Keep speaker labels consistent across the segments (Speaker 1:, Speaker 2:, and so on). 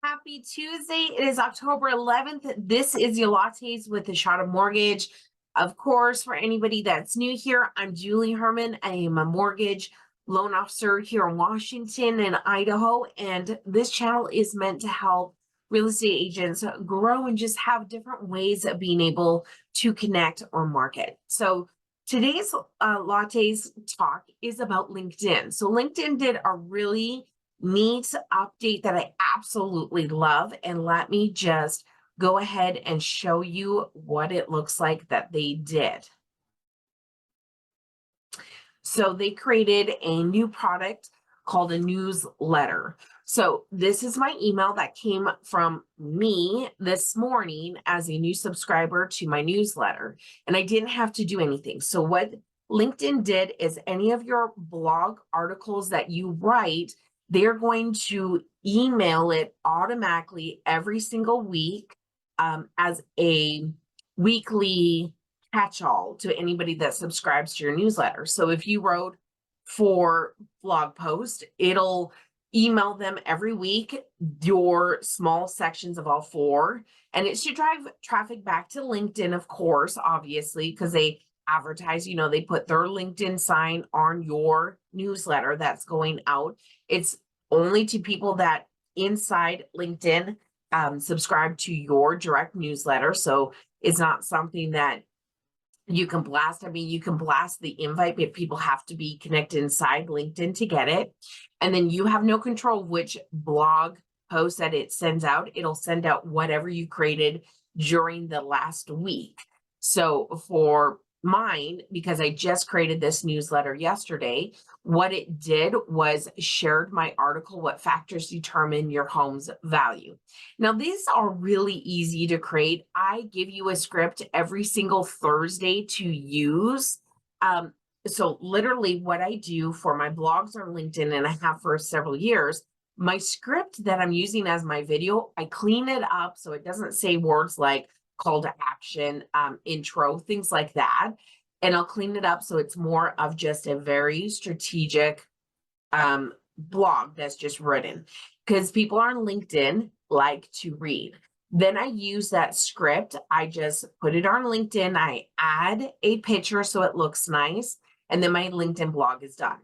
Speaker 1: Happy Tuesday. It is October 11th. This is your Lattes with a Shot of Mortgage. Of course, for anybody that's new here, I'm Julie Herman. I am a mortgage loan officer here in Washington and Idaho. And this channel is meant to help real estate agents grow and just have different ways of being able to connect or market. So today's Lattes talk is about LinkedIn. So LinkedIn did a really neat update that I absolutely love. And let me just go ahead and show you what it looks like that they did. So they created a new product called a newsletter. So this is my email that came from me this morning as a new subscriber to my newsletter. And I didn't have to do anything. So what LinkedIn did is any of your blog articles that you write, they're going to email it automatically every single week as a weekly catch-all to anybody that subscribes to your newsletter. So if you wrote 4 blog posts, it'll email them every week, your small sections of all 4, and it should drive traffic back to LinkedIn, of course, obviously, because they advertise, they put their LinkedIn sign on your newsletter that's going out. It's only to people that inside LinkedIn subscribe to your direct newsletter. So it's not something that you can blast. I mean, you can blast the invite, but people have to be connected inside LinkedIn to get it. And then you have no control of which blog post that it sends out. It'll send out whatever you created during the last week. So for mine, because I just created this newsletter yesterday, what it did was shared my article, What Factors Determine Your Home's Value. Now, these are really easy to create. I give you a script every single Thursday to use. So literally what I do for my blogs on LinkedIn, and I have for several years, my script that I'm using as my video, I clean it up so it doesn't say words like call to action, intro, things like that. And I'll clean it up so it's more of just a very strategic blog that's just written, because people on LinkedIn like to read. Then I use that script. I just put it on LinkedIn. I add a picture so it looks nice. And then my LinkedIn blog is done.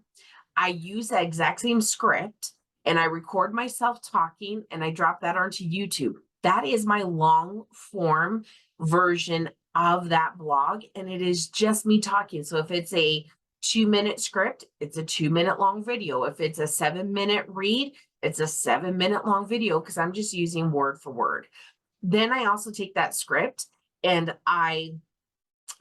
Speaker 1: I use that exact same script and I record myself talking and I drop that onto YouTube. That is my long form version of that blog. And it is just me talking. So if it's a 2-minute script, it's a 2-minute long video. If it's a 7-minute read, it's a 7-minute long video, because I'm just using word for word. Then I also take that script and I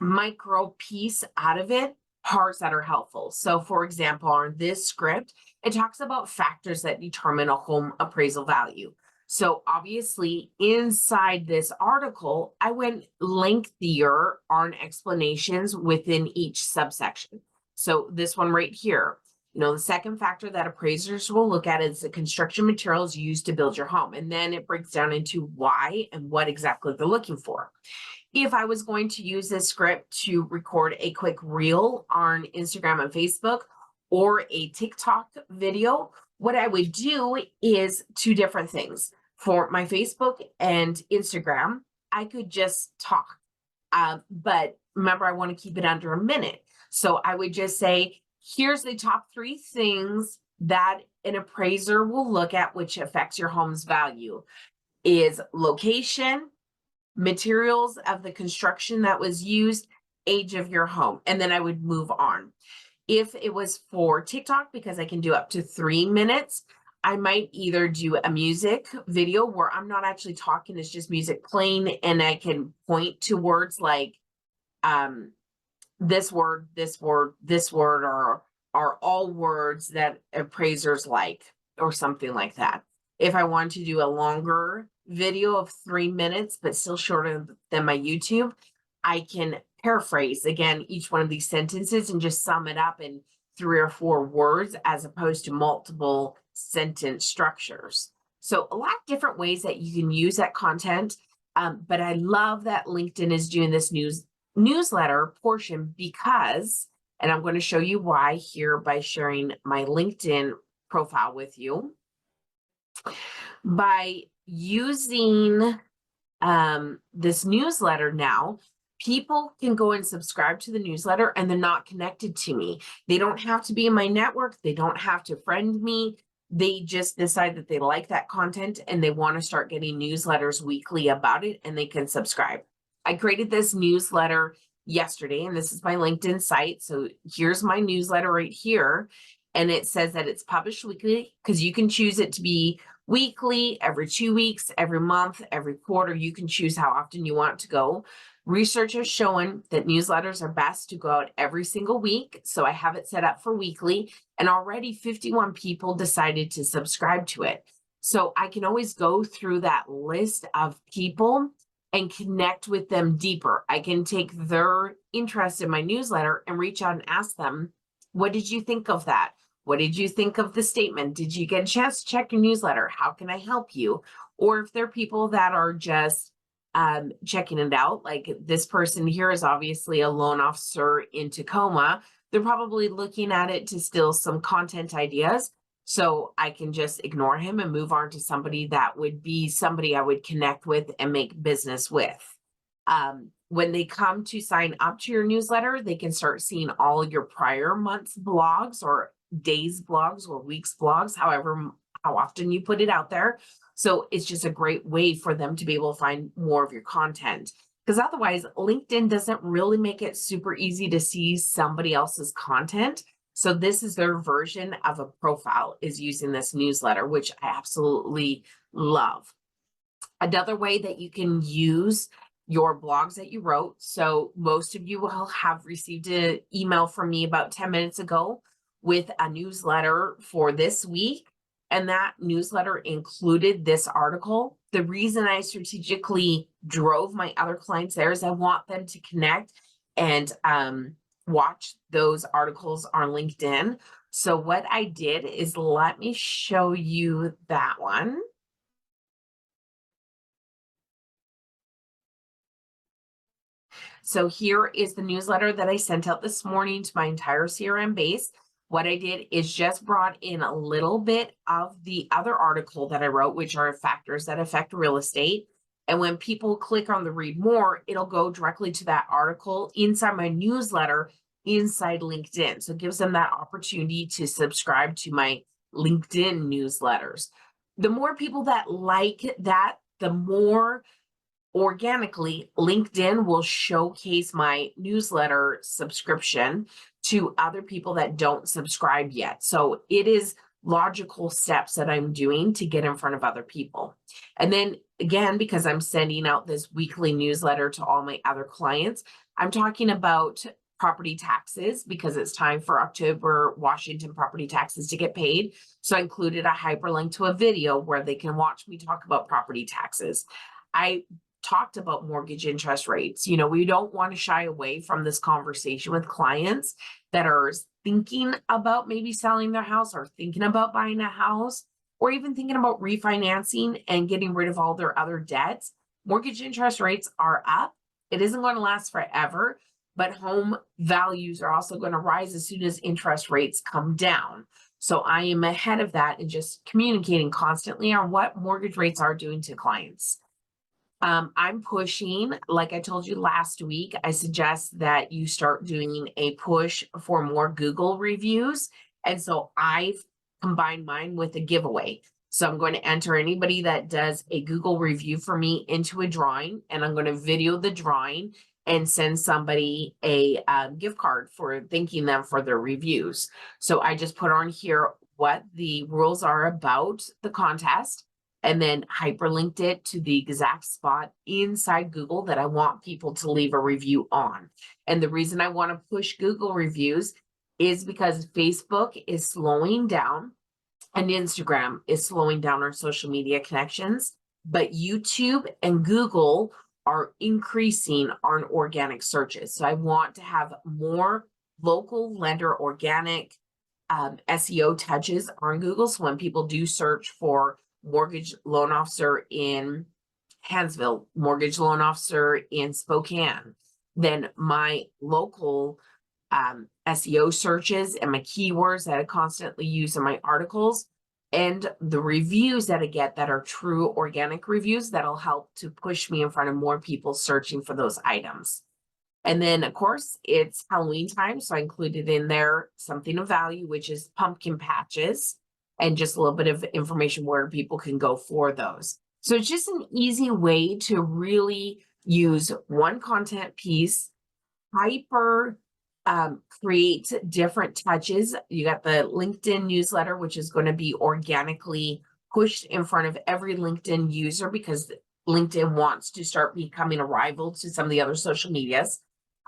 Speaker 1: micro piece out of it parts that are helpful. So for example, on this script, it talks about factors that determine a home appraisal value. So obviously inside this article, I went lengthier on explanations within each subsection. So this one right here, the second factor that appraisers will look at is the construction materials used to build your home. And then it breaks down into why and what exactly they're looking for. If I was going to use this script to record a quick reel on Instagram and Facebook or a TikTok video, what I would do is 2 different things. For my Facebook and Instagram, I could just talk. But remember, I want to keep it under a minute. So I would just say, here's the top 3 things that an appraiser will look at which affects your home's value is location, materials of the construction that was used, age of your home, and then I would move on. If it was for TikTok, because I can do up to 3 minutes, I might either do a music video where I'm not actually talking, it's just music playing, and I can point to words like this word, this word, this word, or are all words that appraisers like, or something like that. If I want to do a longer video of 3 minutes, but still shorter than my YouTube, I can paraphrase again each one of these sentences and just sum it up in 3 or 4 words as opposed to multiple sentence structures. So a lot of different ways that you can use that content. But I love that LinkedIn is doing this newsletter portion because, and I'm going to show you why here by sharing my LinkedIn profile with you. By using this newsletter now, people can go and subscribe to the newsletter and they're not connected to me. They don't have to be in my network. They don't have to friend me. They just decide that they like that content and they want to start getting newsletters weekly about it, and they can subscribe. I created this newsletter yesterday, and this is my LinkedIn site. So here's my newsletter right here. And it says that it's published weekly, because you can choose it to be weekly, every 2 weeks, every month, every quarter. You can choose how often you want it to go. Research has shown that newsletters are best to go out every single week. So I have it set up for weekly, and already 51 people decided to subscribe to it. So I can always go through that list of people and connect with them deeper. I can take their interest in my newsletter and reach out and ask them, what did you think of that? What did you think of the statement? Did you get a chance to check your newsletter? How can I help you? Or if there are people that are just checking it out, like this person here is obviously a loan officer in Tacoma, they're probably looking at it to steal some content ideas. So I can just ignore him and move on to somebody that would be somebody I would connect with and make business with. When they come to sign up to your newsletter, they can start seeing all your prior month's blogs, or days blogs, or weeks blogs, however, how often you put it out there. So it's just a great way for them to be able to find more of your content, because otherwise LinkedIn doesn't really make it super easy to see somebody else's content. So this is their version of a profile, is using this newsletter, which I absolutely love. Another way that you can use your blogs that you wrote. So most of you will have received an email from me about 10 minutes ago with a newsletter for this week. And that newsletter included this article. The reason I strategically drove my other clients there is I want them to connect and watch those articles on LinkedIn. So what I did is, let me show you that one. So here is the newsletter that I sent out this morning to my entire CRM base. What I did is just brought in a little bit of the other article that I wrote, which are factors that affect real estate. And when people click on the read more, it'll go directly to that article inside my newsletter inside LinkedIn. So it gives them that opportunity to subscribe to my LinkedIn newsletters. The more people that like that, the more organically LinkedIn will showcase my newsletter subscription to other people that don't subscribe yet. So it is logical steps that I'm doing to get in front of other people. And then again, because I'm sending out this weekly newsletter to all my other clients, I'm talking about property taxes, because it's time for October Washington property taxes to get paid. So I included a hyperlink to a video where they can watch me talk about property taxes. I talked about mortgage interest rates. You know, we don't want to shy away from this conversation with clients that are thinking about maybe selling their house, or thinking about buying a house, or even thinking about refinancing and getting rid of all their other debts. Mortgage interest rates are up. It isn't going to last forever, but home values are also going to rise as soon as interest rates come down. So I am ahead of that and just communicating constantly on what mortgage rates are doing to clients. I'm pushing, like I told you last week, I suggest that you start doing a push for more Google reviews. And so I've combined mine with a giveaway. So I'm going to enter anybody that does a Google review for me into a drawing, and I'm going to video the drawing and send somebody a gift card for thanking them for their reviews. So I just put on here what the rules are about the contest, and then hyperlinked it to the exact spot inside Google that I want people to leave a review on. And the reason I want to push Google reviews is because Facebook is slowing down and Instagram is slowing down our social media connections, but YouTube and Google are increasing our organic searches. So I want to have more local lender organic SEO touches on Google. So when people do search for mortgage loan officer in Hansville, mortgage loan officer in Spokane, then my local SEO searches and my keywords that I constantly use in my articles and the reviews that I get that are true organic reviews that'll help to push me in front of more people searching for those items. And then, of course, it's Halloween time. So I included in there something of value, which is pumpkin patches and just a little bit of information where people can go for those. So it's just an easy way to really use one content piece, hyper create different touches. You got the LinkedIn newsletter, which is going to be organically pushed in front of every LinkedIn user because LinkedIn wants to start becoming a rival to some of the other social medias.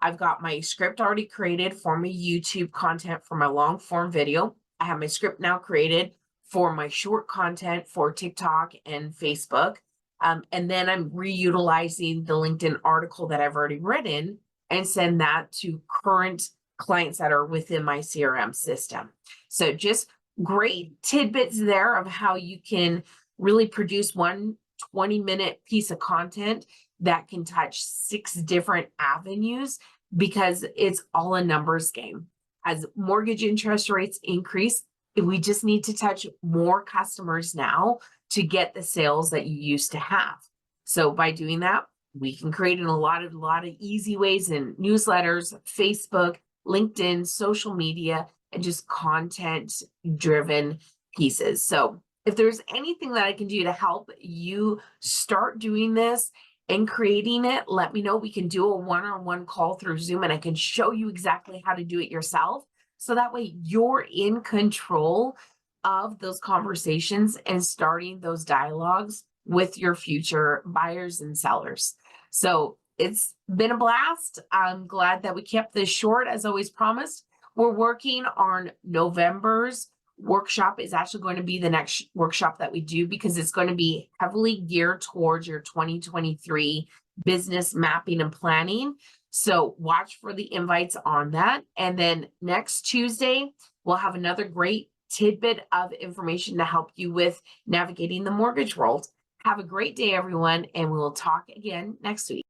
Speaker 1: I've got my script already created for my YouTube content for my long form video. I have my script now created for my short content for TikTok and Facebook. And then I'm reutilizing the LinkedIn article that I've already written and send that to current clients that are within my CRM system. So just great tidbits there of how you can really produce one 20-minute piece of content that can touch 6 different avenues because it's all a numbers game. As mortgage interest rates increase, we just need to touch more customers now to get the sales that you used to have. So by doing that, we can create in a lot of easy ways in newsletters, Facebook, LinkedIn, social media, and just content driven pieces. So if there's anything that I can do to help you start doing this and creating it, let me know. We can do a one-on-one call through Zoom and I can show you exactly how to do it yourself. So that way you're in control of those conversations and starting those dialogues with your future buyers and sellers. So it's been a blast. I'm glad that we kept this short as always promised. We're working on November's workshop is actually going to be the next workshop that we do because it's going to be heavily geared towards your 2023 business mapping and planning. So watch for the invites on that. And then next Tuesday, we'll have another great tidbit of information to help you with navigating the mortgage world. Have a great day, everyone, and we will talk again next week.